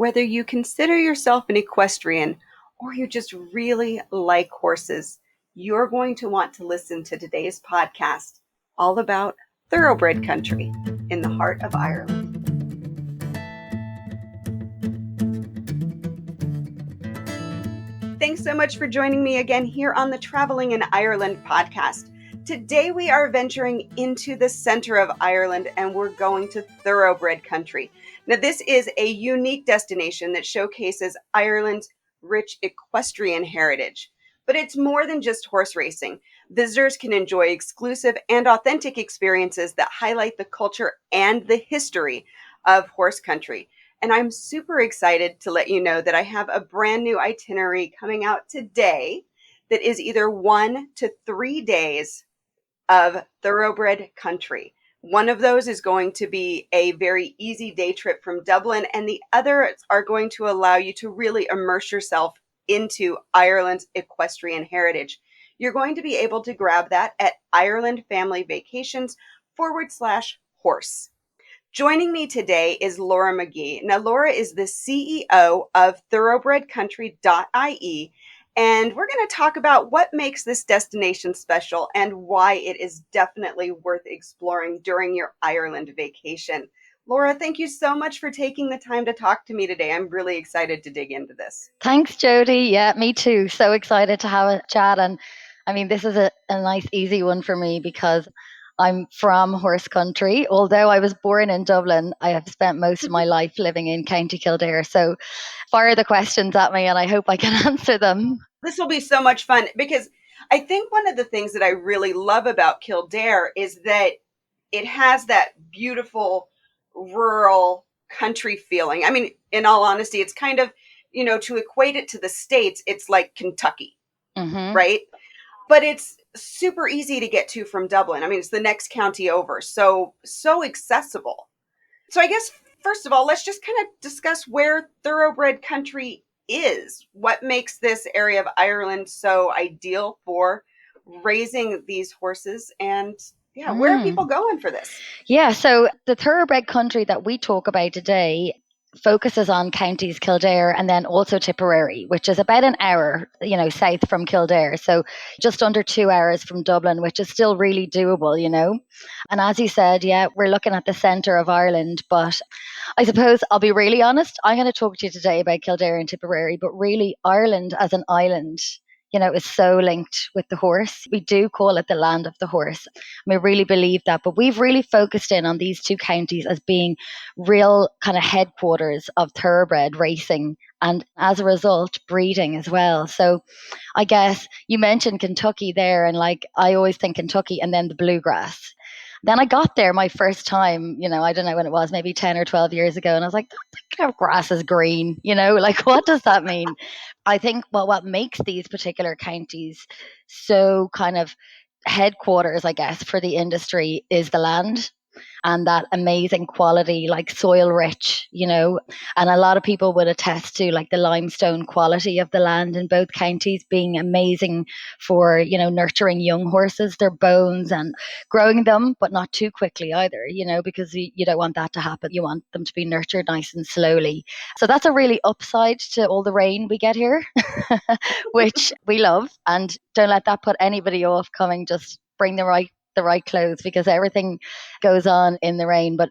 Whether you consider yourself an equestrian or you just really like horses, you're going to want to listen to today's podcast all about thoroughbred country in the heart of Ireland. Thanks so much for joining me again here on the Traveling in Ireland podcast. Today we are venturing into the center of Ireland and we're going to thoroughbred country. Now this is a unique destination that showcases Ireland's rich equestrian heritage. But it's more than just horse racing. Visitors can enjoy exclusive and authentic experiences that highlight the culture and the history of horse country. And I'm super excited to let you know that I have a brand new itinerary coming out today that is either 1 to 3 days of thoroughbred country. One of those is going to be a very easy day trip from Dublin, and the others are going to allow you to really immerse yourself into Ireland's equestrian heritage. You're going to be able to grab that at Ireland Family Vacations/horse. Joining me today is Laura Magee. Now, Laura is the CEO of ThoroughbredCountry.ie, and we're going to talk about what makes this destination special and why it is definitely worth exploring during your Ireland vacation. Laura, thank you so much for taking the time to talk to me today. I'm really excited to dig into this. Thanks, Jody. Yeah, me too. So excited to have a chat. And I mean, this is a nice, easy one for me because I'm from horse country. Although I was born in Dublin, I have spent most of my life living in County Kildare. So fire the questions at me and I hope I can answer them. This will be so much fun because I think one of the things that I really love about Kildare is that it has that beautiful rural country feeling. I mean, in all honesty, it's kind of, to equate it to the States, it's like Kentucky, right? But it's super easy to get to from Dublin. I mean, it's the next county over. So accessible. So I guess, first of all, let's just kind of discuss where thoroughbred country is. What makes this area of Ireland so ideal for raising these horses? And where are people going for this? Yeah, so the thoroughbred country that we talk about today focuses on counties Kildare and then also Tipperary, which is about an hour, south from Kildare. So just under 2 hours from Dublin, which is still really doable, And as you said, we're looking at the centre of Ireland. But I suppose I'll be really honest, I'm going to talk to you today about Kildare and Tipperary, but really Ireland as an island, is so linked with the horse. We do call it the land of the horse. We really believe that, but we've really focused in on these two counties as being real kind of headquarters of thoroughbred racing and as a result, breeding as well. So I guess you mentioned Kentucky there, and I always think Kentucky and then the bluegrass. Then I got there my first time, I don't know when it was, maybe 10 or 12 years ago. And I was like, that grass is green, what does that mean? I think what makes these particular counties so kind of headquarters, I guess, for the industry is the land and that amazing quality, like soil rich, and a lot of people would attest to the limestone quality of the land in both counties being amazing for, nurturing young horses, their bones and growing them, but not too quickly either, because you don't want that to happen. You want them to be nurtured nice and slowly. So that's a really upside to all the rain we get here, which we love. And don't let that put anybody off coming. Just bring the right clothes because everything goes on in the rain. But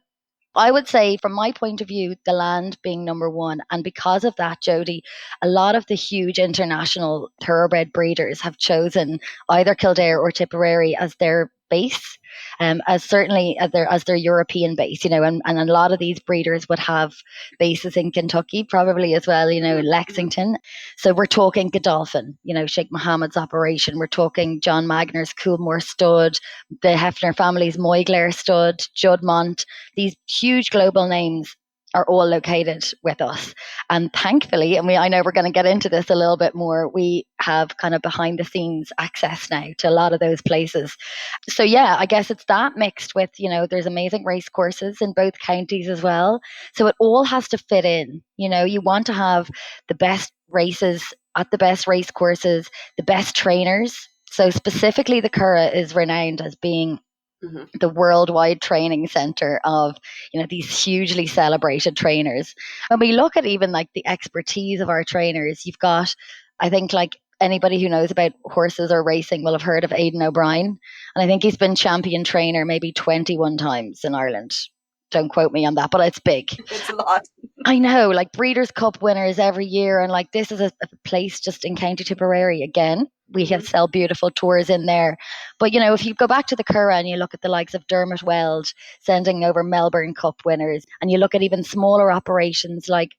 I would say from my point of view, the land being number one. And because of that, Jody, a lot of the huge international thoroughbred breeders have chosen either Kildare or Tipperary as their base, as certainly as their European base, and a lot of these breeders would have bases in Kentucky, probably as well, Lexington. So we're talking Godolphin, Sheikh Mohammed's operation. We're talking John Magner's Coolmore Stud, the Hefner family's Moyglaire Stud, Juddmonte. These huge global names are all located with us. And thankfully, I know we're going to get into this a little bit more, we have kind of behind the scenes access now to a lot of those places. So I guess it's that mixed with, there's amazing race courses in both counties as well. So it all has to fit in. You want to have the best races at the best race courses, the best trainers. So specifically the Curragh is renowned as being the worldwide training center of, these hugely celebrated trainers. When we look at even like the expertise of our trainers, you've got, I think, like anybody who knows about horses or racing will have heard of Aidan O'Brien. And I think he's been champion trainer maybe 21 times in Ireland. Don't quote me on that, but it's big. It's a lot. I know, like Breeders' Cup winners every year. And like this is a place just in County Tipperary again. We have sell beautiful tours in there. But, if you go back to the Curragh and you look at the likes of Dermot Weld sending over Melbourne Cup winners, and you look at even smaller operations like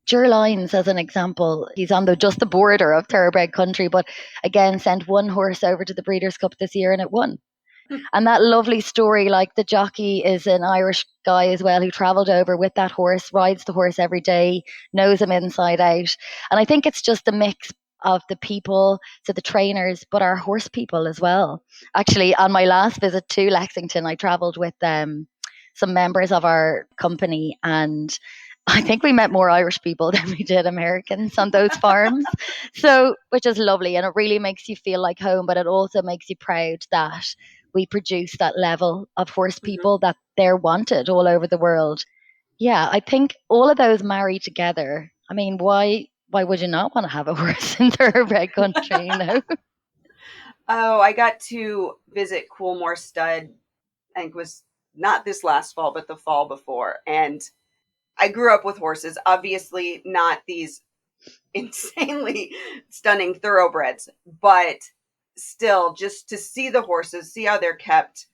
Ger Lyons, as an example, he's on just the border of thoroughbred country, but again, sent one horse over to the Breeders' Cup this year and it won. And that lovely story, like the jockey is an Irish guy as well who travelled over with that horse, rides the horse every day, knows him inside out. And I think it's just a mix of the people, so the trainers, but our horse people as well. Actually, on my last visit to Lexington, I travelled with some members of our company, and I think we met more Irish people than we did Americans on those farms. So, which is lovely, and it really makes you feel like home, but it also makes you proud that we produce that level of horse people that they're wanted all over the world. Yeah, I think all of those marry together. I mean, why would you not want to have a horse in thoroughbred country, Oh, I got to visit Coolmore Stud, I think it was not this last fall, but the fall before. And I grew up with horses, obviously not these insanely stunning thoroughbreds, but still just to see the horses, see how they're kept,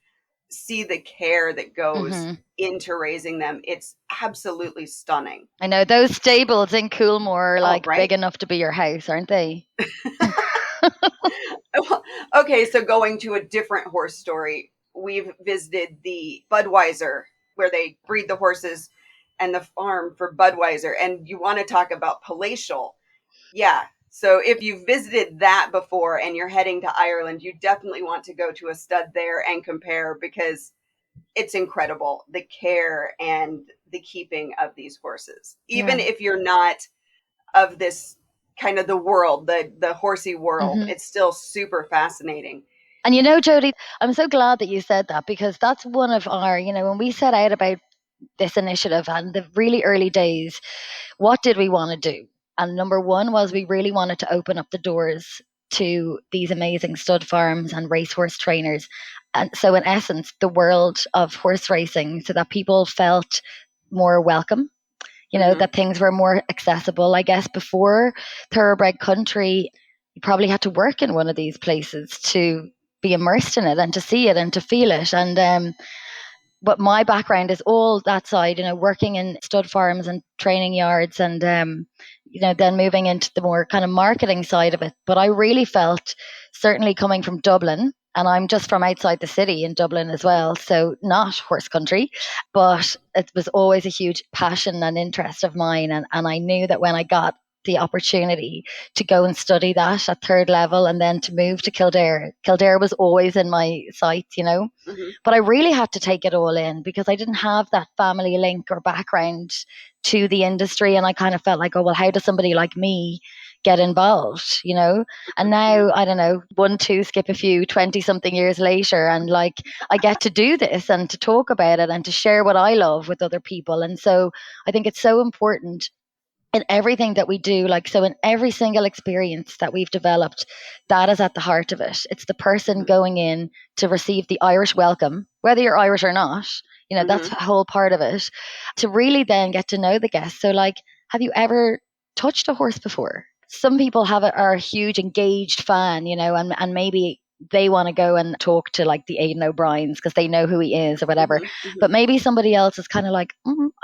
see the care that goes into raising them. It's absolutely stunning. I know those stables in Coolmore are big enough to be your house, aren't they? Okay, so going to a different horse story, we've visited the Budweiser where they breed the horses and the farm for Budweiser. And you want to talk about palatial. Yeah. So if you've visited that before and you're heading to Ireland, you definitely want to go to a stud there and compare, because it's incredible, the care and the keeping of these horses. Even if you're not of this kind of the world, the horsey world, it's still super fascinating. And Jody, I'm so glad that you said that, because that's one of our, when we set out about this initiative and the really early days, what did we want to do? And number one was we really wanted to open up the doors to these amazing stud farms and racehorse trainers. And so in essence, the world of horse racing, so that people felt more welcome, that things were more accessible. I guess before thoroughbred country, you probably had to work in one of these places to be immersed in it and to see it and to feel it. And but my background is all that side, working in stud farms and training yards, and then moving into the more kind of marketing side of it. But I really felt, certainly coming from Dublin, and I'm just from outside the city in Dublin as well, so not horse country, but it was always a huge passion and interest of mine. And I knew that when I got the opportunity to go and study that at third level and then to move to Kildare. Kildare was always in my sights, but I really had to take it all in, because I didn't have that family link or background to the industry. And I kind of felt like, oh, well, how does somebody like me get involved, And now, I don't know, 1, 2, skip a few, 20 something years later, and I get to do this and to talk about it and to share what I love with other people. And so I think it's so important in everything that we do, so in every single experience that we've developed, that is at the heart of it. It's the person going in to receive the Irish welcome, whether you're Irish or not, that's a whole part of it, to really then get to know the guests. So have you ever touched a horse before? Some people are a huge engaged fan, and maybe they want to go and talk to the Aidan O'Briens because they know who he is or whatever. But maybe somebody else is kind of like,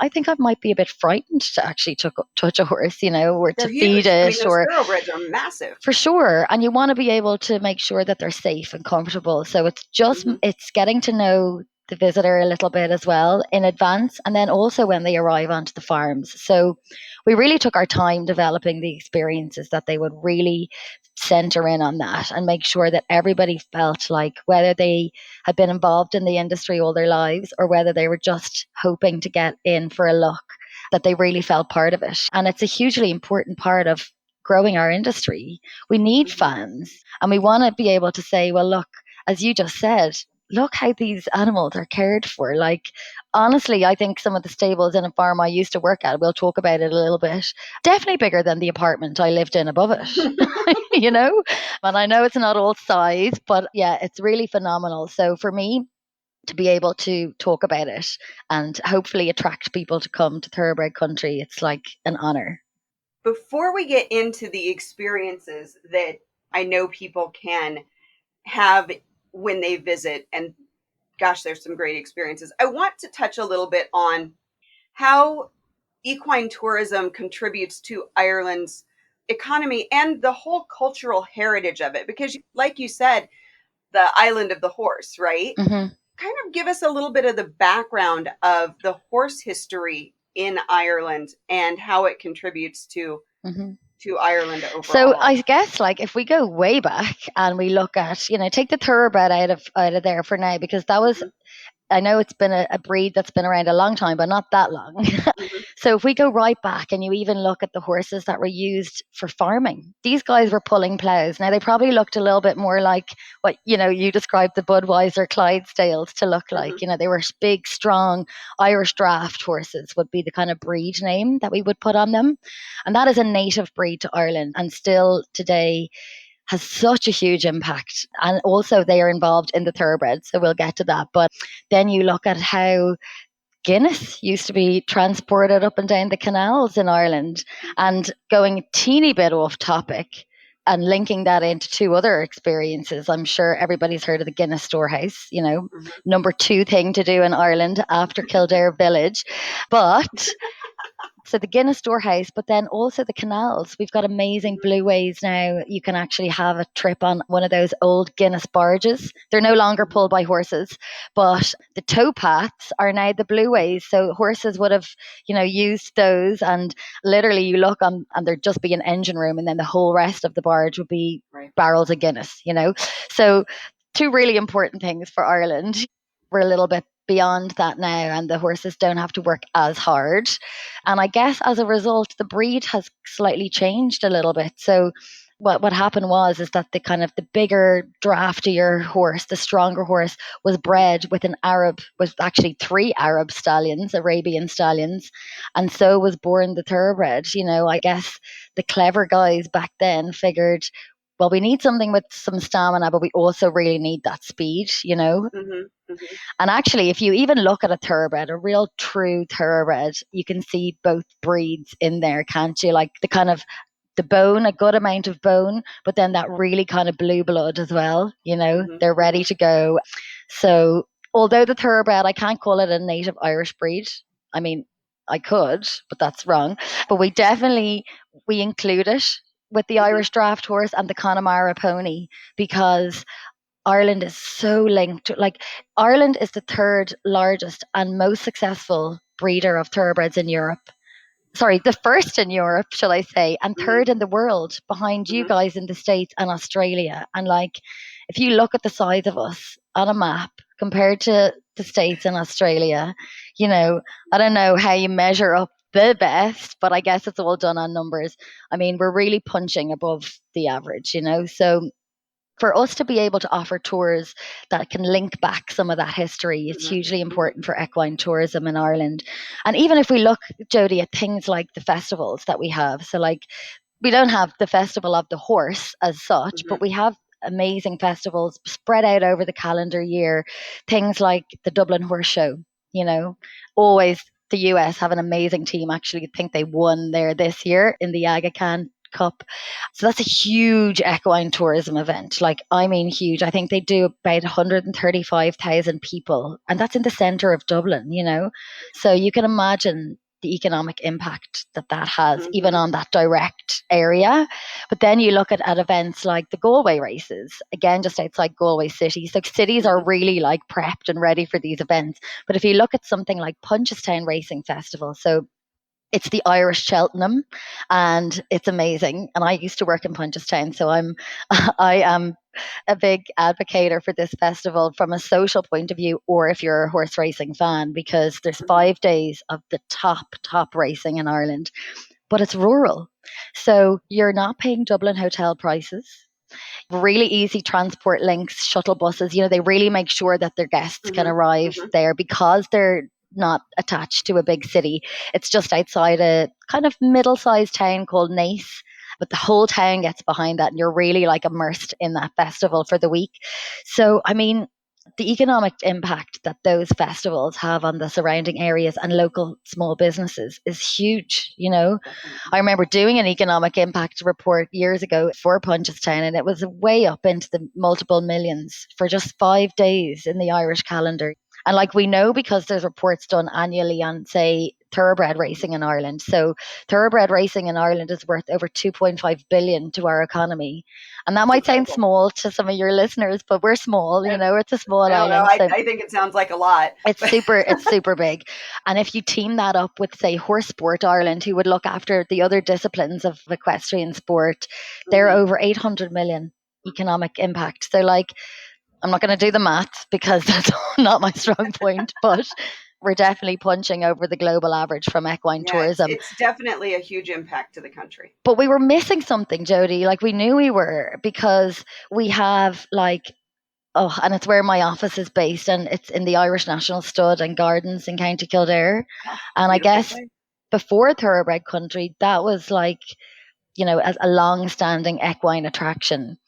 I think I might be a bit frightened to actually touch a horse, or They're to huge. feed it. I mean, those thoroughbreds are massive. For sure. And you want to be able to make sure that they're safe and comfortable. So it's just, it's getting to know the visitor a little bit as well in advance, and then also when they arrive onto the farms. So we really took our time developing the experiences that they would really center in on that and make sure that everybody felt like, whether they had been involved in the industry all their lives or whether they were just hoping to get in for a look, that they really felt part of it. And it's a hugely important part of growing our industry. We need fans, and we want to be able to say, well, look, as you just said, look how these animals are cared for. Like, honestly, I think some of the stables in a farm I used to work at, we'll talk about it a little bit, definitely bigger than the apartment I lived in above it, you know? And I know it's not all size, but yeah, it's really phenomenal. So for me, to be able to talk about it and hopefully attract people to come to thoroughbred country, it's like an honor. Before we get into the experiences that I know people can have when they visit, and gosh, there's some great experiences, I want to touch a little bit on how equine tourism contributes to Ireland's economy and the whole cultural heritage of it. Because, like you said, the island of the horse, right? Mm-hmm. Kind of give us a little bit of the background of the horse history in Ireland and how it contributes Mm-hmm. to Ireland So overall. I guess like if we go way back and we look at, take the thoroughbred out of there for now, because that was, Mhm, I know it's been a breed that's been around a long time, but not that long. mhm, So if we go right back and you even look at the horses that were used for farming, these guys were pulling plows. Now they probably looked a little bit more like what, you described the Budweiser Clydesdales to look like. mhm, They were big, strong Irish draft horses would be the kind of breed name that we would put on them. And that is a native breed to Ireland and still today has such a huge impact. And also, they are involved in the thoroughbred. So we'll get to that. But then you look at how Guinness used to be transported up and down the canals in Ireland. And going a teeny bit off topic and linking that into two other experiences, I'm sure everybody's heard of the Guinness storehouse, mhm. number two thing to do in Ireland after Kildare Village. But so the Guinness storehouse, but then also the canals. We've got amazing blue ways now. You can actually have a trip on one of those old Guinness barges. They're no longer pulled by horses, but the tow paths are now the blue ways. So horses would have, used those, and literally you look on and there'd just be an engine room, and then the whole rest of the barge would be Right. barrels of Guinness. So two really important things for Ireland. We're a little bit beyond that now, and the horses don't have to work as hard. And I guess as a result, the breed has slightly changed a little bit. So what happened was is that the kind of the bigger, draftier horse, the stronger horse, was bred with was actually three Arab stallions, Arabian stallions, and so was born the thoroughbred. I guess the clever guys back then figured, well, we need something with some stamina, but we also really need that speed. Mhm, mhm, And actually, if you even look at a thoroughbred, a real true thoroughbred, you can see both breeds in there, can't you? Like the kind of the bone, a good amount of bone, but then that really kind of blue blood as well. mhm, They're mhm, ready to go. So, although the thoroughbred, I can't call it a native Irish breed. I mean, I could, but that's wrong. But we include it with the mhm, Irish draft horse and the Connemara pony because Ireland is so linked to, like, Ireland is the third largest and most successful breeder of thoroughbreds in Europe. Sorry, the first in Europe, shall I say, and mhm, third in the world behind you mhm, guys in the States and Australia. And like, if you look at the size of us on a map compared to the States and Australia, I don't know how you measure up the best, but I guess it's all done on numbers. I mean, we're really punching above the average. So for us to be able to offer tours that can link back some of that history is mhm, hugely mhm, important for equine tourism in Ireland. And even if we look, Jody, at things like the festivals that we have, so like we don't have the Festival of the Horse as such, mhm, but we have amazing festivals spread out over the calendar year. Things like the Dublin Horse Show, you know, always the US have an amazing team. Actually, I think they won there this year in the Aga Khan Cup. So that's a huge equine tourism event. Like, I mean, huge. I think they do about 135,000 people, and that's in the centre of Dublin. So you can imagine the economic impact that has, even mhm, on that direct area. But then you look at events like the Galway races, again, just outside Galway city. So cities are mhm, really like prepped and ready for these events. But if you look at something like Punchestown Racing Festival, so it's the Irish Cheltenham, and it's amazing. And I used to work in Punchestown, so I am a big advocator for this festival from a social point of view, or if you're a horse racing fan, because there's mhm, 5 days of the top racing in Ireland, but it's rural. So you're not paying Dublin hotel prices. Really easy transport links, shuttle buses. They really make sure that their guests can arrive there because they're not attached to a big city. It's just outside a kind of middle-sized town called Naas, but the whole town gets behind that, and you're really like immersed in that festival for the week. So, I mean, the economic impact that those festivals have on the surrounding areas and local small businesses is huge. I remember doing an economic impact report years ago for Punchestown, and it was way up into the multiple millions for just 5 days in the Irish calendar. And like we know, because there's reports done annually on, say, thoroughbred racing in Ireland. So thoroughbred racing in Ireland is worth over 2.5 billion to our economy. And that might sound small to some of your listeners, but we're small, it's a small island. So I think it sounds like a lot. It's super big. And if you team that up with, say, Horse Sport Ireland, who would look after the other disciplines of equestrian sport, they're over 800 million economic impact. So I'm not going to do the math because that's not my strong point, but we're definitely punching over the global average from equine tourism. It's definitely a huge impact to the country. But we were missing something, Jody. We knew we were, because we have and it's where my office is based, and it's in the Irish National Stud and Gardens in County Kildare. And I guess before thoroughbred country, that was as a long-standing equine attraction.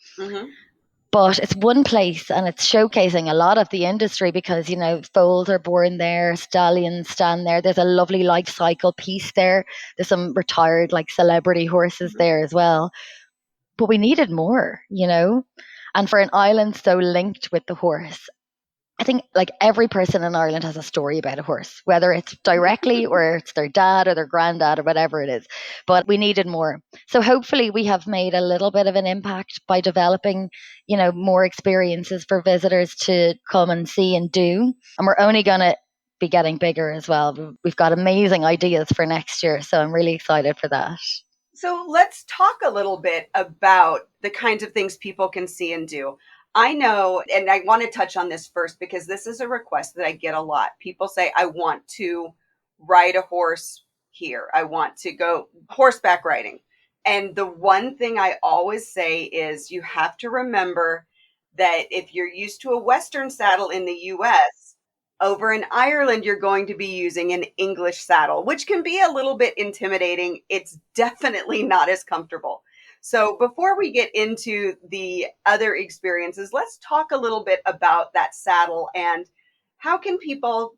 But it's one place, and it's showcasing a lot of the industry because, foals are born there, stallions stand there. There's a lovely life cycle piece there. There's some retired celebrity horses there as well. But we needed more, and for an island so linked with the horse, I think every person in Ireland has a story about a horse, whether it's directly or it's their dad or their granddad or whatever it is. But we needed more. So hopefully we have made a little bit of an impact by developing, more experiences for visitors to come and see and do. And we're only going to be getting bigger as well. We've got amazing ideas for next year. So I'm really excited for that. So let's talk a little bit about the kinds of things people can see and do. I know, and I want to touch on this first because this is a request that I get a lot. People say, I want to ride a horse here. I want to go horseback riding. And the one thing I always say is you have to remember that if you're used to a Western saddle in the US, over in Ireland, you're going to be using an English saddle, which can be a little bit intimidating. It's definitely not as comfortable. So before we get into the other experiences, let's talk a little bit about that saddle and how can people,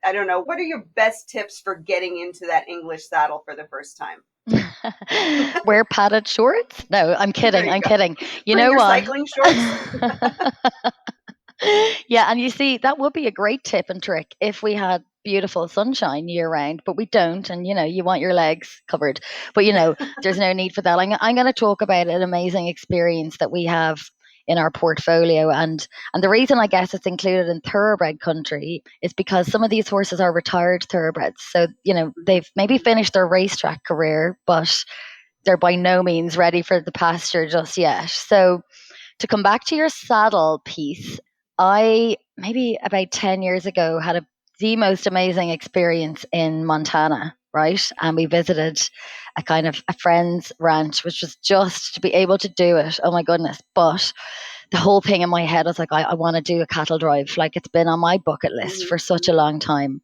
I don't know, what are your best tips for getting into that English saddle for the first time? Wear padded shorts? No, I'm kidding. I'm kidding. You know what? Cycling shorts? Yeah, and you see, that would be a great tip and trick if we had beautiful sunshine year round, but we don't. And, you want your legs covered. But, there's no need for that. I'm going to talk about an amazing experience that we have in our portfolio. And the reason I guess it's included in thoroughbred country is because some of these horses are retired thoroughbreds. So, they've maybe finished their racetrack career, but they're by no means ready for the pasture just yet. So to come back to your saddle piece, I maybe about 10 years ago had the most amazing experience in Montana, right? And we visited a kind of a friend's ranch, which was just to be able to do it. Oh my goodness. But the whole thing in my head was I want to do a cattle drive. It's been on my bucket list for such a long time.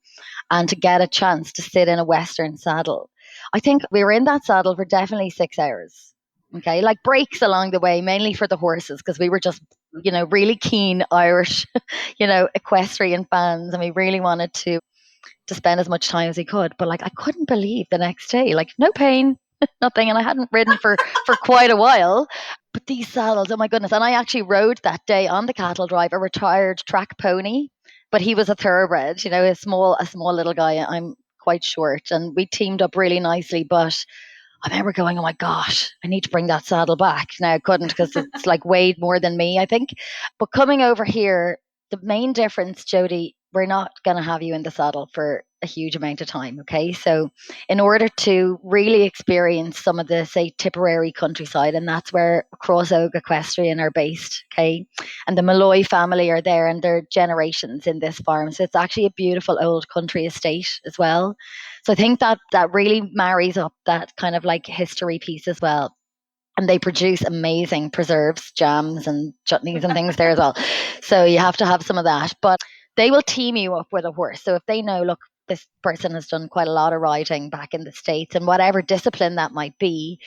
And to get a chance to sit in a Western saddle. I think we were in that saddle for definitely 6 hours. Okay, breaks along the way, mainly for the horses, because we were just, really keen Irish, equestrian fans, and we really wanted to spend as much time as we could. But I couldn't believe the next day, no pain, nothing, and I hadn't ridden for quite a while. But these saddles, oh my goodness! And I actually rode that day on the cattle drive a retired track pony, but he was a thoroughbred, a small little guy. I'm quite short, and we teamed up really nicely, but I remember going, oh my gosh, I need to bring that saddle back. Now I couldn't because it's weighed more than me, I think. But coming over here, the main difference, Jody, we're not going to have you in the saddle for a huge amount of time. Okay. So in order to really experience some of the, say, Tipperary countryside, and that's where Cross Oak Equestrian are based. Okay. And the Malloy family are there and they're generations in this farm. So it's actually a beautiful old country estate as well. So I think that really marries up that kind of history piece as well. And they produce amazing preserves, jams, and chutneys and things there as well. So you have to have some of that. But they will team you up with a horse. So if they know, look, this person has done quite a lot of riding back in the States, and whatever discipline that might be,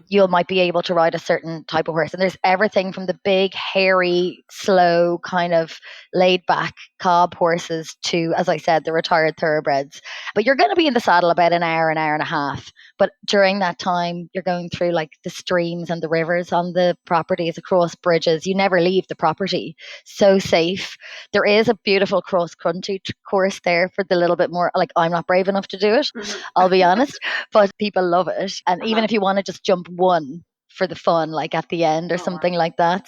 you might be able to ride a certain type of horse. And there's everything from the big, hairy, slow, kind of laid back cob horses to, as I said, the retired thoroughbreds. But you're going to be in the saddle about an hour and a half. But during that time, you're going through like the streams and the rivers on the properties, across bridges. You never leave the property. So safe. There is a beautiful cross country course there for the little bit more, like I'm not brave enough to do it, I'll be honest, but people love it. And even if you want to just jump one for the fun, like at the end or something like that.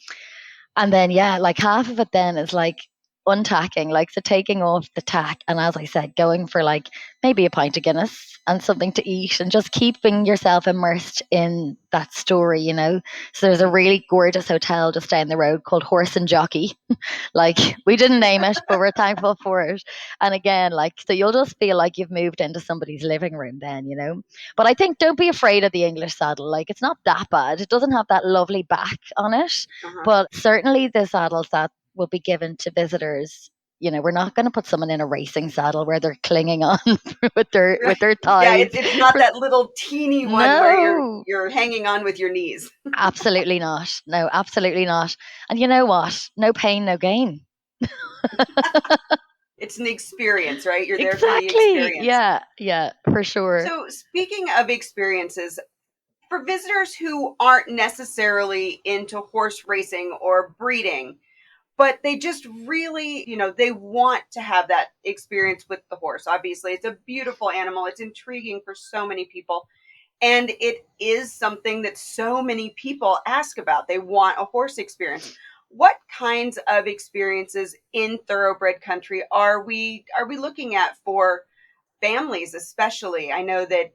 And then, yeah, like half of it then is like untacking, like so taking off the tack. And as I said, going for like maybe a pint of Guinness and something to eat and just keeping yourself immersed in that story, you know. So there's a really gorgeous hotel just down the road called Horse and Jockey. Like we didn't name it, but we're thankful for it. And again, like so you'll just feel like you've moved into somebody's living room then, you know. But I think don't be afraid of the English saddle. Like it's not that bad. It doesn't have that lovely back on it, but certainly the saddles that will be given to visitors. You know, we're not going to put someone in a racing saddle where they're clinging on with their thighs. Yeah, it's not that little teeny one where you're hanging on with your knees. Absolutely not. No, absolutely not. And you know what? No pain, no gain. It's an experience, right? You're there for the experience. Yeah, for sure. So speaking of experiences, for visitors who aren't necessarily into horse racing or breeding, but they just really, they want to have that experience with the horse. Obviously, it's a beautiful animal. It's intriguing for so many people. And it is something that so many people ask about. They want a horse experience. What kinds of experiences in thoroughbred country are we looking at for families, especially? I know that,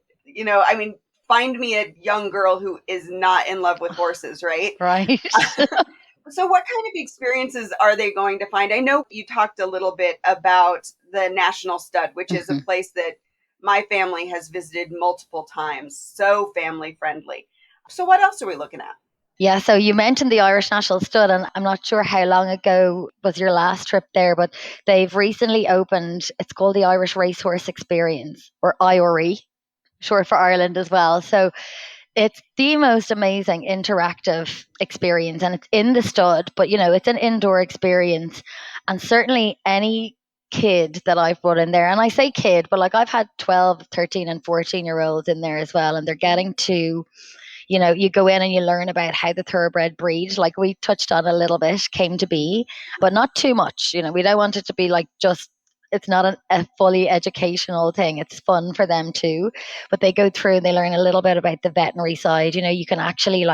find me a young girl who is not in love with horses, right? Right. So what kind of experiences are they going to find? I know you talked a little bit about the National Stud, which is a place that my family has visited multiple times. So family friendly. So what else are we looking at? Yeah, so you mentioned the Irish National Stud, and I'm not sure how long ago was your last trip there, but they've recently opened, it's called the Irish Racehorse Experience, or IRE, short for Ireland as well. So it's the most amazing interactive experience, and it's in the stud, but it's an indoor experience. And certainly any kid that I've brought in there, and I say kid, but like I've had 12, 13, and 14-year-olds in there as well, and they're getting to, you go in and you learn about how the thoroughbred breed, like we touched on a little bit, came to be, but not too much. We don't want it to be like just, it's not a fully educational thing. It's fun for them too. But they go through and they learn a little bit about the veterinary side. You can actually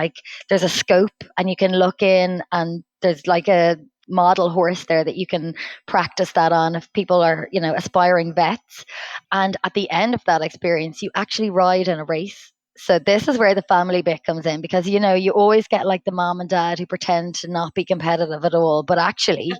there's a scope and you can look in and there's like a model horse there that you can practice that on if people are, aspiring vets. And at the end of that experience, you actually ride in a race. So this is where the family bit comes in, because you always get like the mom and dad who pretend to not be competitive at all, but actually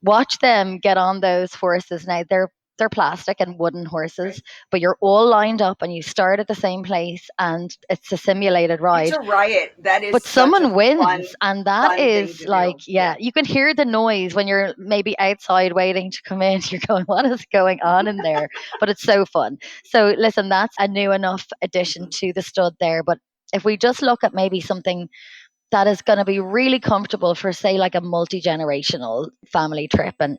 watch them get on those horses. Now they're plastic and wooden horses, right, but you're all lined up and you start at the same place and it's a simulated ride. It's a riot. That is, but someone wins, and that is like, yeah, you can hear the noise when you're maybe outside waiting to come in. You're going, what is going on in there? But it's so fun. So listen, that's a new enough addition to the stud there. But if we just look at maybe something that is going to be really comfortable for, say, like a multi-generational family trip. And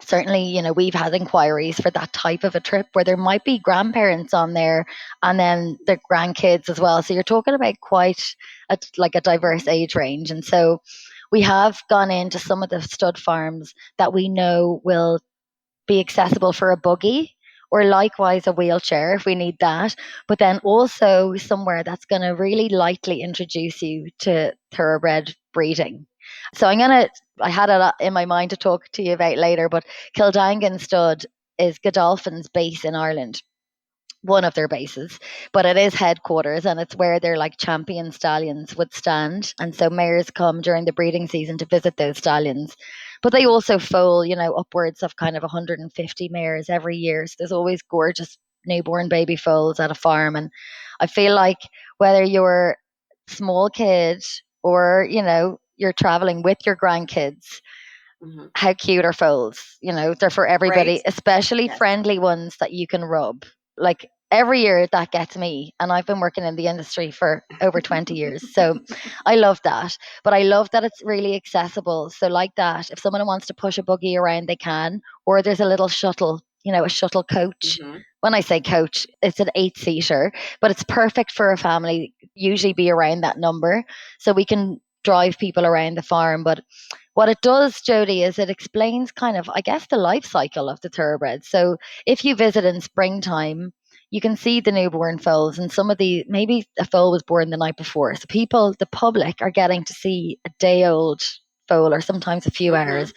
certainly, we've had inquiries for that type of a trip where there might be grandparents on there and then their grandkids as well. So you're talking about quite a diverse age range. And so we have gone into some of the stud farms that we know will be accessible for a buggy, or likewise a wheelchair if we need that, but then also somewhere that's going to really lightly introduce you to thoroughbred breeding. So I had it in my mind to talk to you about later, but Kildangan Stud is Godolphin's base in Ireland, one of their bases, but it is headquarters and it's where their like champion stallions would stand. And so mares come during the breeding season to visit those stallions. But they also foal, upwards of kind of 150 mares every year. So there's always gorgeous newborn baby foals at a farm. And I feel like whether you're small kid or, you're traveling with your grandkids, how cute are foals? They're for Right? everybody, especially Yes. friendly ones that you can rub. Like every year that gets me, and I've been working in the industry for over 20 years. So I love that. But I love that it's really accessible. So like that, if someone wants to push a buggy around, they can, or there's a little shuttle, a shuttle coach. When I say coach, it's an 8-seater, but it's perfect for a family, usually be around that number. So we can drive people around the farm. But what it does, Jody, is it explains kind of, I guess, the life cycle of the thoroughbred. So if you visit in springtime, you can see the newborn foals, and some of the, maybe a foal was born the night before. So people, the public, are getting to see a day old foal or sometimes a few hours.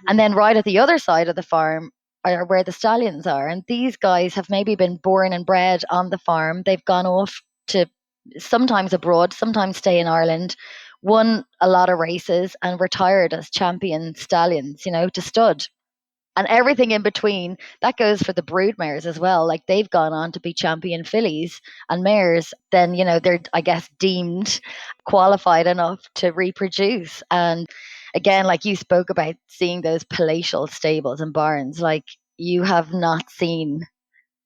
And then right at the other side of the farm are where the stallions are. And these guys have maybe been born and bred on the farm. They've gone off to sometimes abroad, sometimes stay in Ireland, won a lot of races and retired as champion stallions, to stud. And everything in between, that goes for the brood mares as well. Like they've gone on to be champion fillies and mares. Then, they're, I guess, deemed qualified enough to reproduce. And again, like you spoke about seeing those palatial stables and barns, like you have not seen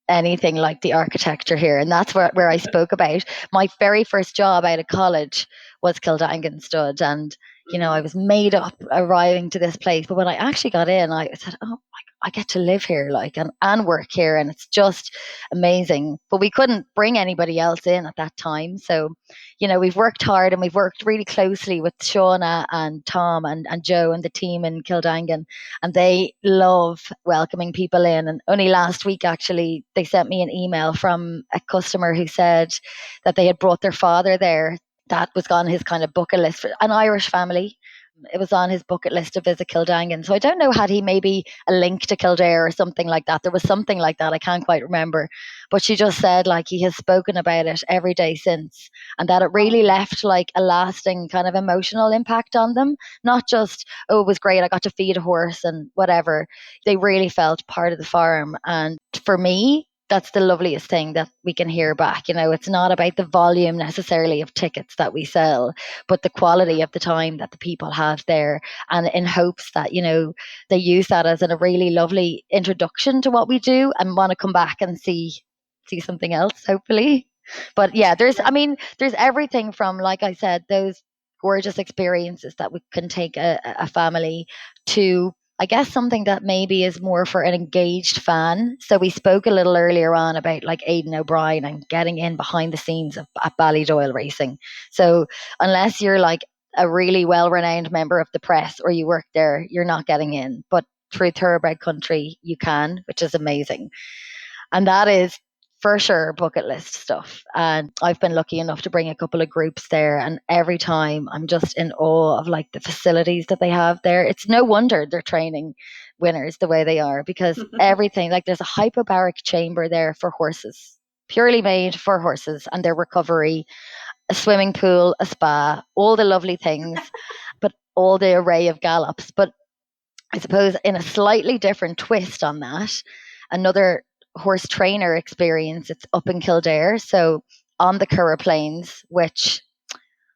anything like the architecture here. And that's where I spoke about my very first job out of college was Kildangan Stud. And, I was made up arriving to this place. But when I actually got in, I said, oh, I get to live here, like, and work here. And it's just amazing. But we couldn't bring anybody else in at that time. So, we've worked hard and we've worked really closely with Shauna and Tom and Joe and the team in Kildangan. And they love welcoming people in. And only last week, actually, they sent me an email from a customer who said that they had brought their father there. That was on his kind of bucket list for an Irish family. It was on his bucket list to visit Kildangan. So I don't know, had he maybe a link to Kildare or something like that? There was something like that. I can't quite remember. But she just said, like, he has spoken about it every day since, and that it really left like a lasting kind of emotional impact on them. Not just, oh, it was great, I got to feed a horse and whatever. They really felt part of the farm. And for me, that's the loveliest thing that we can hear back. It's not about the volume necessarily of tickets that we sell, but the quality of the time that the people have there, and in hopes that, they use that as a really lovely introduction to what we do and want to come back and see something else, hopefully. But yeah, there's everything from, like I said, those gorgeous experiences that we can take a family to, I guess, something that maybe is more for an engaged fan. So we spoke a little earlier on about like Aidan O'Brien and getting in behind the scenes at Ballydoyle racing. So unless you're like a really well-renowned member of the press or you work there, you're not getting in. But through Thoroughbred Country, you can, which is amazing. And that is for sure bucket list stuff. And I've been lucky enough to bring a couple of groups there, and every time I'm just in awe of like the facilities that they have there. It's no wonder they're training winners the way they are, because everything, like there's a hypobaric chamber there for horses, purely made for horses and their recovery, a swimming pool, a spa, all the lovely things, but all the array of gallops. But I suppose in a slightly different twist on that, another horse trainer experience, it's up in Kildare. So on the Curragh Plains, which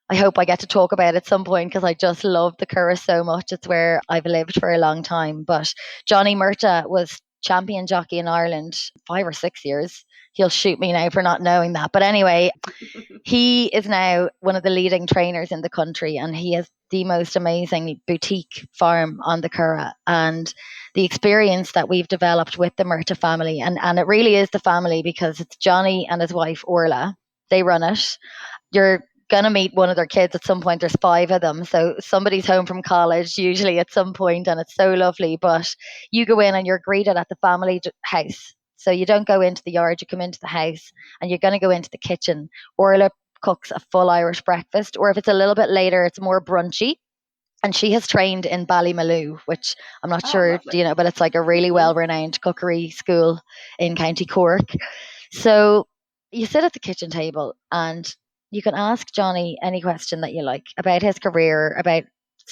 I hope I get to talk about at some point because I just love the Curragh so much. It's where I've lived for a long time. But Johnny Murtagh was champion jockey in Ireland 5 or 6 years. He'll shoot me now for not knowing that. But anyway, he is now one of the leading trainers in the country, and he has the most amazing boutique farm on the Curragh. And the experience that we've developed with the Murtagh family, and it really is the family because it's Johnny and his wife Orla. They run it. You're going to meet one of their kids at some point. There's 5 of them. So somebody's home from college usually at some point, and it's so lovely. But you go in and you're greeted at the family house. So you don't go into the yard, you come into the house, and you're going to go into the kitchen. Orla cooks a full Irish breakfast, or if it's a little bit later, it's more brunchy. And she has trained in Ballymaloo, which I'm not sure, Lovely. but it's like a really well-renowned cookery school in County Cork. So you sit at the kitchen table and you can ask Johnny any question that you like about his career, about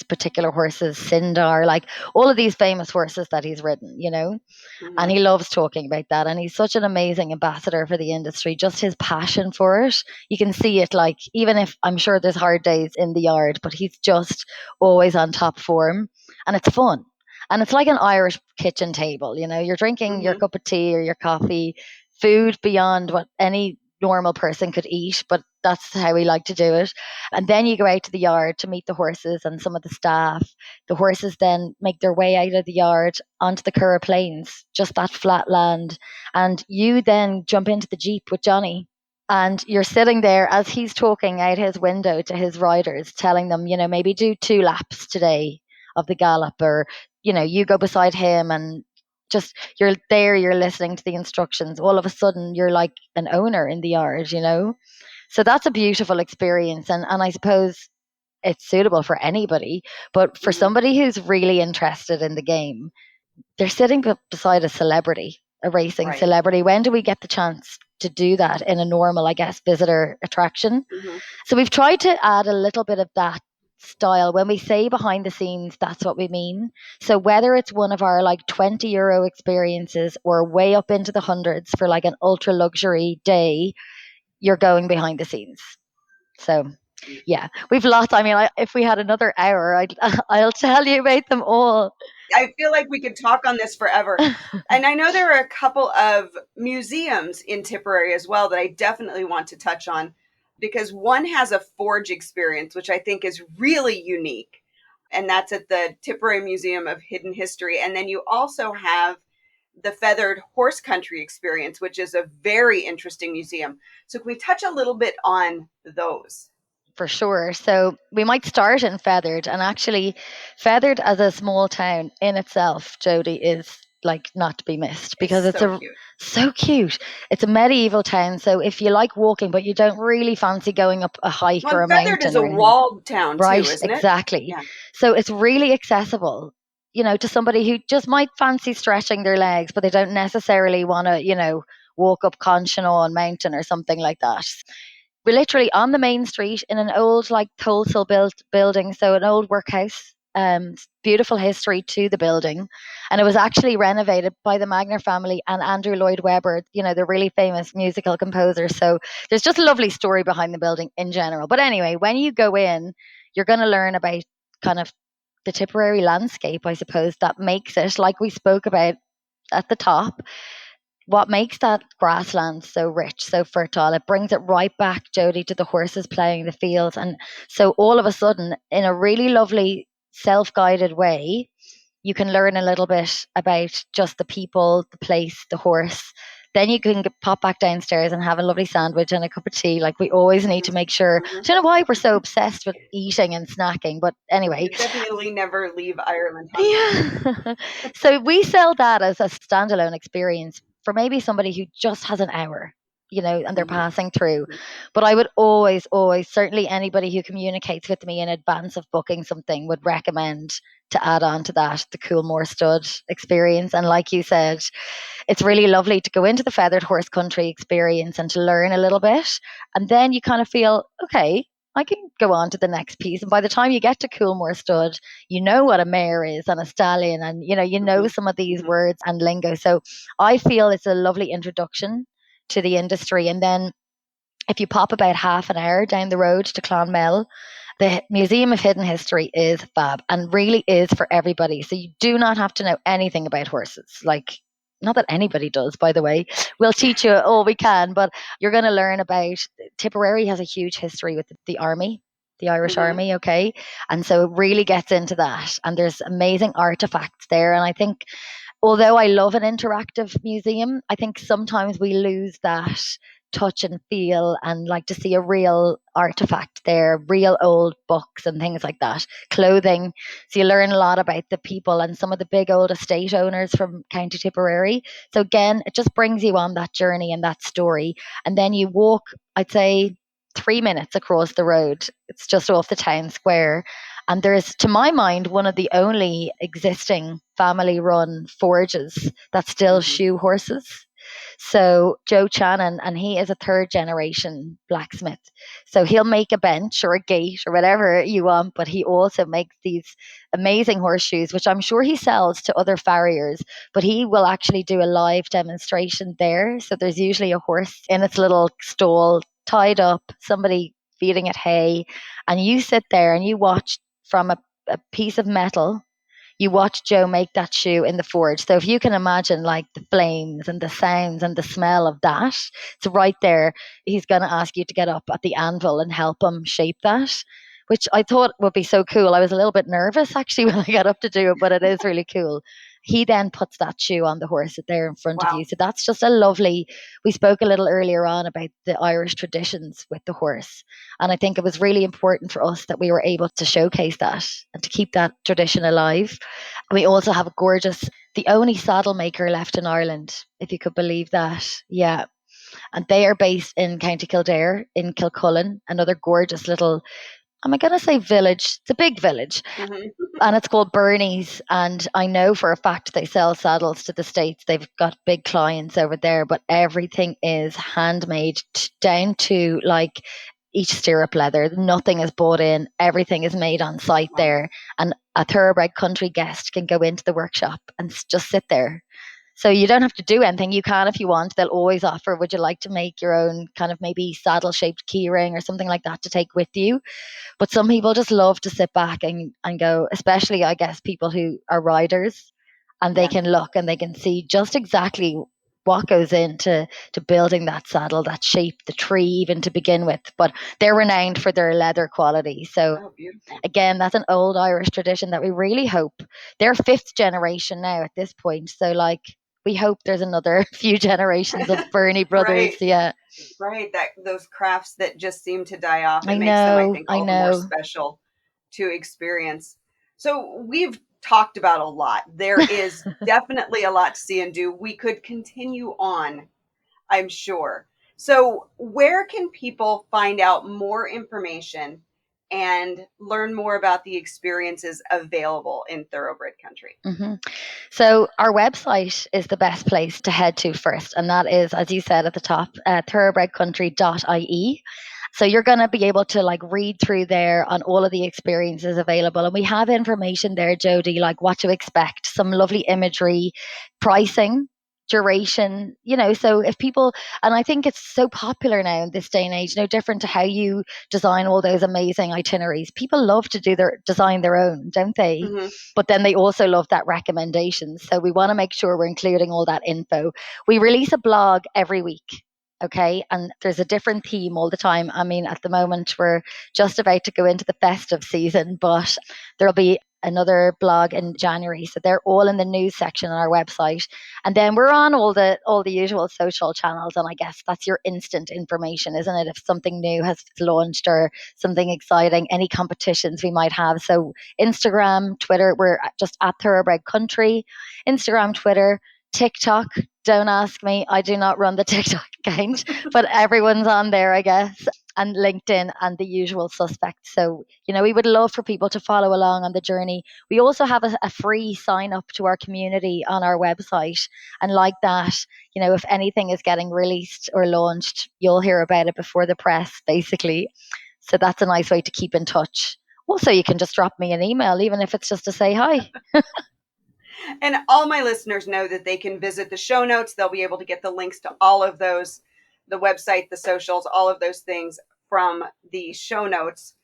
particular horses, Sindar, like all of these famous horses that he's ridden, you know. And Mm-hmm. he loves talking about that. And he's such an amazing ambassador for the industry. Just his passion for it. You can see it, like, even if I'm sure there's hard days in the yard, but he's just always on top form. And it's fun. And it's like an Irish kitchen table, you know, you're drinking your Mm-hmm. cup of tea or your coffee, food beyond what any normal person could eat, but that's how we like to do it. And then you go out to the yard to meet the horses and some of the staff. The horses then make their way out of the yard onto the Curragh Plains, just that flat land. And you then jump into the Jeep with Johnny. And you're sitting there as he's talking out his window to his riders, telling them, you know, maybe do 2 laps today of the gallop, or, you know, you go beside him and just you're there, you're listening to the instructions. All of a sudden, you're like an owner in the yard, you know? So that's a beautiful experience. And I suppose it's suitable for anybody, but for Mm-hmm. somebody who's really interested in the game, they're sitting beside a celebrity, a racing Right. celebrity. When do we get the chance to do that in a normal, I guess, visitor attraction? Mm-hmm. So we've tried to add a little bit of that style. When we say behind the scenes, that's what we mean. So whether it's one of our like €20 experiences or way up into the hundreds for like an ultra luxury day, you're going behind the scenes. So yeah, we've lots. I mean, if we had another hour, I'll tell you about them all. I feel like we could talk on this forever. And I know there are a couple of museums in Tipperary as well that I definitely want to touch on, because one has a forge experience, which I think is really unique. And that's at the Tipperary Museum of Hidden History. And then you also have the Fethard Horse Country experience, which is a very interesting museum. So can we touch a little bit on those? For sure. So we might start in Fethard, and actually, Fethard as a small town in itself, Jody, is like not to be missed because It's it's so a cute. so cute. It's a medieval town, so if you like walking but you don't really fancy going up a hike or Well, a Fethard is mountain or a anything, walled town too, right? isn't it? Exactly. Yeah. So it's really accessible, you know, to somebody who just might fancy stretching their legs, but they don't necessarily want to, you know, walk up Conshohocken Mountain or something like that. We're literally on the main street in an old like Tholsel built building, so an old workhouse. Beautiful history to the building, and it was actually renovated by the Magner family and Andrew Lloyd Webber, you know, the really famous musical composer. So there's just a lovely story behind the building in general. But anyway, when you go in, you're going to learn about kind of the Tipperary landscape, I suppose, that makes it, like we spoke about at the top, what makes that grassland so rich, so fertile. It brings it right back, Jody, to the horses playing the fields. And so all of a sudden, in a really lovely self-guided way, you can learn a little bit about just the people, the place, the horse. Then you can pop back downstairs and have a lovely sandwich and a cup of tea. Like we always need to make sure. I Mm-hmm. don't know why we're so obsessed with eating and snacking, but anyway. You definitely never leave Ireland hungry. Yeah. So we sell that as a standalone experience for maybe somebody who just has an hour, you know, and they're Mm-hmm. passing through. Mm-hmm. But I would always, always, certainly anybody who communicates with me in advance of booking something would recommend to add on to that the Coolmore Stud experience. And like you said, it's really lovely to go into the Feathered Horse Country experience and to learn a little bit. And then you kind of feel, okay, I can go on to the next piece. And by the time you get to Coolmore Stud, you know what a mare is and a stallion, and you know some of these Mm-hmm. words and lingo. So I feel it's a lovely introduction to the industry. And then if you pop about half an hour down the road to Clonmel, the Museum of Hidden History is fab and really is for everybody. So you do not have to know anything about horses. Like, not that anybody does, by the way. We'll teach you all we can, but you're going to learn about Tipperary has a huge history with the army, the Irish Mm-hmm. army, okay? And so it really gets into that. And there's amazing artifacts there. And I think, although I love an interactive museum, I think sometimes we lose that touch and feel and like to see a real artifact there, real old books and things like that, clothing. So you learn a lot about the people and some of the big old estate owners from County Tipperary. So again, it just brings you on that journey and that story. And then you walk, I'd say, 3 minutes across the road. It's just off the town square. And there's, to my mind, one of the only existing family run forges that still Mm-hmm. shoe horses. So Joe Channon, and he is a third generation blacksmith. So he'll make a bench or a gate or whatever you want, but he also makes these amazing horseshoes, which I'm sure he sells to other farriers, but he will actually do a live demonstration there. So there's usually a horse in its little stall tied up, somebody feeding it hay, and you sit there and you watch from a piece of metal. You watch Joe make that shoe in the forge. So if you can imagine like the flames and the sounds and the smell of that, it's right there. He's going to ask you to get up at the anvil and help him shape that, which I thought would be so cool. I was a little bit nervous actually when I got up to do it, but it is really cool. He then puts that shoe on the horse there in front of Wow. you. So that's just a lovely. We spoke a little earlier on about the Irish traditions with the horse. And I think it was really important for us that we were able to showcase that and to keep that tradition alive. We also have a gorgeous, the only saddle maker left in Ireland, if you could believe that. Yeah. And they are based in County Kildare, in Kilcullen, another gorgeous little, am I going to say village? It's a big village. Mm-hmm. And it's called Bernie's. And I know for a fact they sell saddles to the States. They've got big clients over there, but everything is handmade down to like each stirrup leather. Nothing is bought in. Everything is made on site Wow. there. And a thoroughbred country guest can go into the workshop and just sit there. So you don't have to do anything. You can if you want. They'll always offer, would you like to make your own kind of maybe saddle shaped key ring or something like that to take with you? But some people just love to sit back and go, especially I guess people who are riders, and they Yeah. can look and they can see just exactly what goes into to building that saddle, that shape, the tree even to begin with. But they're renowned for their leather quality. So Oh, beautiful. again, that's an old Irish tradition that we really hope they're fifth generation now at this point. So like we hope there's another few generations of Bernie brothers. Right. Yeah. Right. That those crafts that just seem to die off, I it makes them, I know. think, I all the more know. special to experience. So we've talked about a lot. There is definitely a lot to see and do. We could continue on, I'm sure. So, where can people find out more information and learn more about the experiences available in thoroughbred country? hmm So our website is the best place to head to first, and that is, as you said at the top, thoroughbredcountry.ie. So you're going to be able to like read through there on all of the experiences available, and we have information there, Jody, like what to expect, some lovely imagery, pricing, duration. So if people, and I think it's so popular now in this day and age, no different to how you design all those amazing itineraries. People love to design their own, don't they? Mm-hmm. But then they also love that recommendation. So we want to make sure we're including all that info. We release a blog every week. Okay. And there's a different theme all the time. I mean, at the moment, we're just about to go into the festive season, but there'll be another blog in January. So they're all in the news section on our website. And then we're on all the usual social channels. And I guess that's your instant information, isn't it? If something new has launched or something exciting, any competitions we might have. So Instagram, Twitter, we're just at Thoroughbred Country. Instagram, Twitter, TikTok. Don't ask me. I do not run the TikTok account, but everyone's on there, I guess. And LinkedIn and the usual suspects. So, we would love for people to follow along on the journey. We also have a free sign up to our community on our website. And like that, if anything is getting released or launched, you'll hear about it before the press, basically. So that's a nice way to keep in touch. Also, you can just drop me an email, even if it's just to say hi. And all my listeners know that they can visit the show notes. They'll be able to get the links to all of those, the website, the socials, all of those things from the show notes.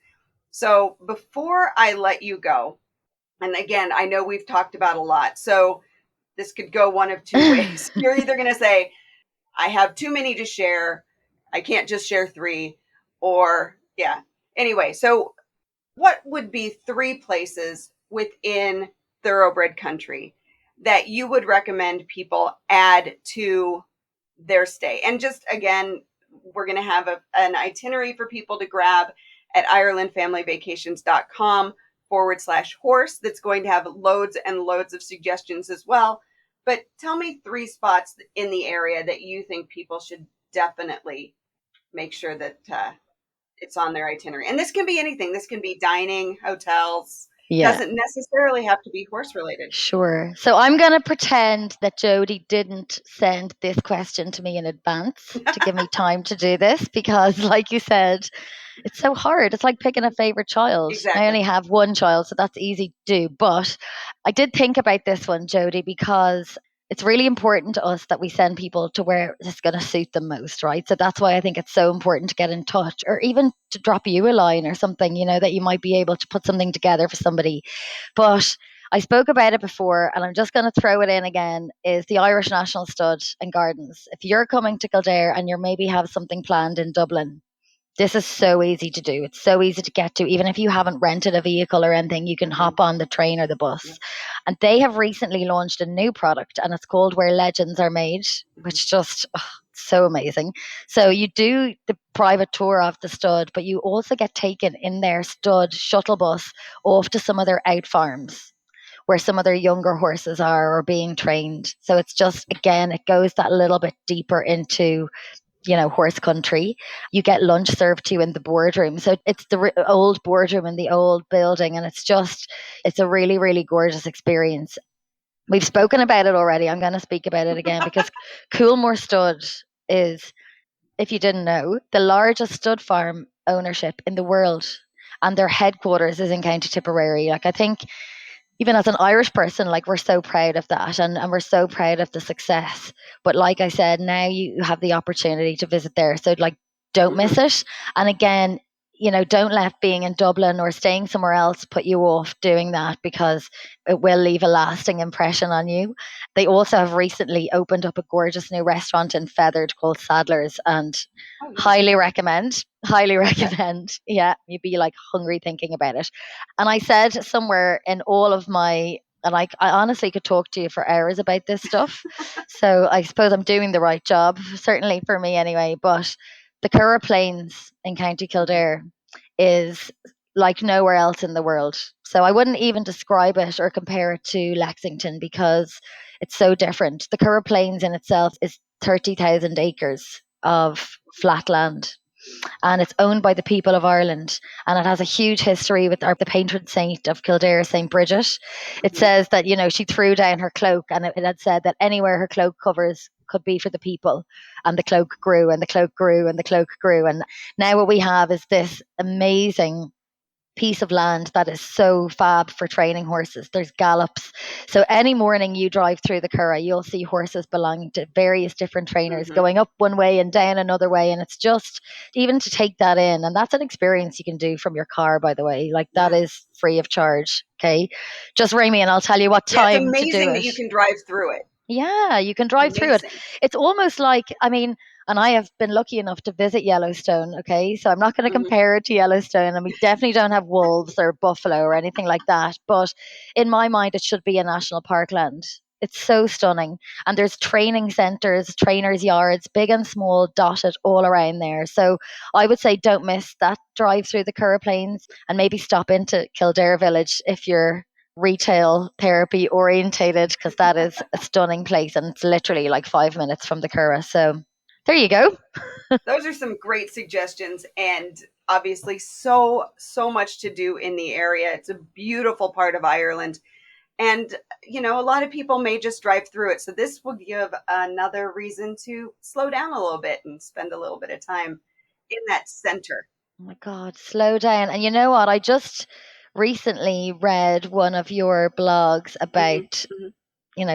So before I let you go, and again, I know we've talked about a lot, so this could go one of two ways. You're either going to say, I have too many to share, I can't just share three, or yeah. Anyway, so what would be three places within thoroughbred country that you would recommend people add to their stay? And just again, we're going to have an itinerary for people to grab at IrelandFamilyVacations.com/horse that's going to have loads and loads of suggestions as well. But tell me three spots in the area that you think people should definitely make sure that it's on their itinerary. And this can be anything. This can be dining, hotels, Yeah. Doesn't necessarily have to be horse related. Sure. So I'm going to pretend that Jody didn't send this question to me in advance to give me time to do this because, like you said, it's so hard. It's like picking a favorite child. I Exactly. only have one child, so that's easy to do. But I did think about this one, Jody, because it's really important to us that we send people to where it's going to suit them most, right? So that's why I think it's so important to get in touch or even to drop you a line or something, that you might be able to put something together for somebody. But I spoke about it before and I'm just going to throw it in again is the Irish National Stud and Gardens. If you're coming to Kildare and you maybe have something planned in Dublin, this is so easy to do. It's so easy to get to. Even if you haven't rented a vehicle or anything, you can hop on the train or the bus. Yeah. And they have recently launched a new product and it's called Where Legends Are Made, which just so amazing. So you do the private tour of the stud, but you also get taken in their stud shuttle bus off to some of their out farms where some of their younger horses are or being trained. So it's just, again, it goes that little bit deeper into horse country. You get lunch served to you in the boardroom. So it's the old boardroom in the old building. And it's a really, really gorgeous experience. We've spoken about it already. I'm going to speak about it again because Coolmore Stud is, if you didn't know, the largest stud farm ownership in the world. And their headquarters is in County Tipperary. Like, I think even as an Irish person, like we're so proud of that and we're so proud of the success. But like I said, now you have the opportunity to visit there. So like don't miss it. And again, don't let being in Dublin or staying somewhere else put you off doing that because it will leave a lasting impression on you. They also have recently opened up a gorgeous new restaurant in Fethard called Sadler's and highly recommend. Highly recommend. Yeah, you'd be like hungry thinking about it. And I said somewhere in all of my, and I honestly could talk to you for hours about this stuff. So I suppose I'm doing the right job, certainly for me anyway. But the Curragh Plains in County Kildare is like nowhere else in the world. So I wouldn't even describe it or compare it to Lexington because it's so different. The Curragh Plains in itself is 30,000 acres of flat land and it's owned by the people of Ireland. And it has a huge history with the patron saint of Kildare, St. Bridget. It says that, she threw down her cloak and it had said that anywhere her cloak covers could be for the people. And the cloak grew and the cloak grew and the cloak grew. And now what we have is this amazing piece of land that is so fab for training horses. There's gallops. So any morning you drive through the Curragh, you'll see horses belonging to various different trainers going up one way and down another way. And it's just even to take that in. And that's an experience you can do from your car, by the way. Like that is free of charge. Okay. Just ring me and I'll tell you what Yeah, it's time to do amazing that it. you can drive through it. Yeah, you can drive through it. It's almost like, and I have been lucky enough to visit Yellowstone, okay? So I'm not going to compare it to Yellowstone, and we definitely don't have wolves or buffalo or anything like that. But in my mind, it should be a national parkland. It's so stunning. And there's training centres, trainers' yards, big and small, dotted all around there. So I would say don't miss that drive through the Curragh Plains and maybe stop into Kildare Village if you're retail therapy orientated because that is a stunning place and it's literally like 5 minutes from the Curragh. So there you go. Those are some great suggestions and obviously so much to do in the area. It's a beautiful part of Ireland. And, a lot of people may just drive through it. So this will give another reason to slow down a little bit and spend a little bit of time in that center. Oh my God, slow down. And you know what? I just recently read one of your blogs about,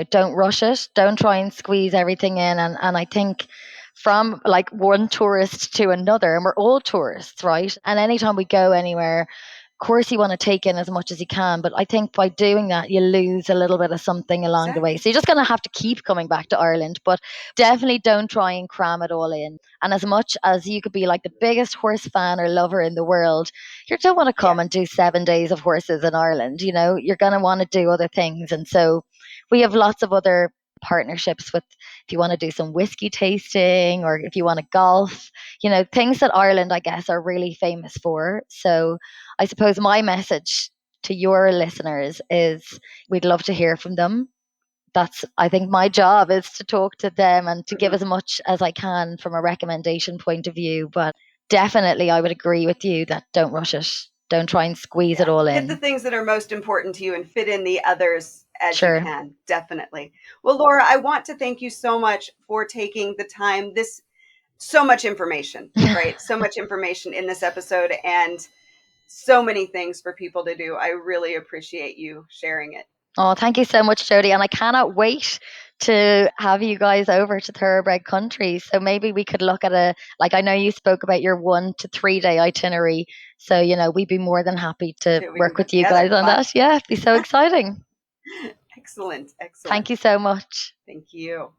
don't rush it. Don't try and squeeze everything in. And I think from like one tourist to another, and we're all tourists, right? And anytime we go anywhere, of course you want to take in as much as you can, but I think by doing that you lose a little bit of something along the way. So you're just going to have to keep coming back to Ireland, but definitely don't try and cram it all in. And as much as you could be like the biggest horse fan or lover in the world, you don't want to come and do 7 days of horses in Ireland. You're going to want to do other things. And so we have lots of other partnerships with, if you want to do some whiskey tasting or if you want to golf, things that Ireland, I guess, are really famous for. So I suppose my message to your listeners is we'd love to hear from them. That's, I think my job is to talk to them and to give as much as I can from a recommendation point of view. But definitely I would agree with you that don't rush it. Don't try and squeeze it all Hit the in. things that are most important to you and fit in the others as you Sure. can. Definitely. Well, Laura, I want to thank you so much for taking the time. So much information, right? So much information in this episode and so many things for people to do. I really appreciate you sharing it. Oh, thank you so much, Jody. And I cannot wait to have you guys over to Thoroughbred Country. So maybe we could look at I know you spoke about your 1 to 3 day itinerary. So, we'd be more than happy to We can work go with you together. guys on Fun. that. Yeah, it'd be so exciting. Excellent. Thank you so much. Thank you.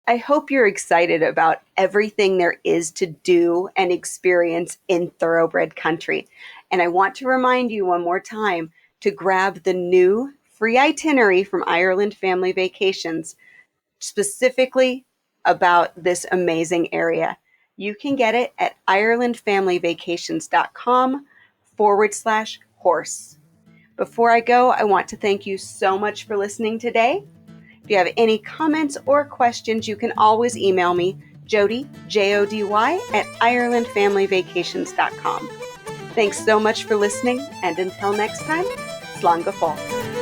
I hope you're excited about everything there is to do and experience in Thoroughbred Country. And I want to remind you one more time to grab the new free itinerary from Ireland Family Vacations, specifically about this amazing area. You can get it at irelandfamilyvacations.com/horse. Before I go, I want to thank you so much for listening today. If you have any comments or questions, you can always email me, Jody, Jody, at irelandfamilyvacations.com. Thanks so much for listening, and until next time, slán go fóill.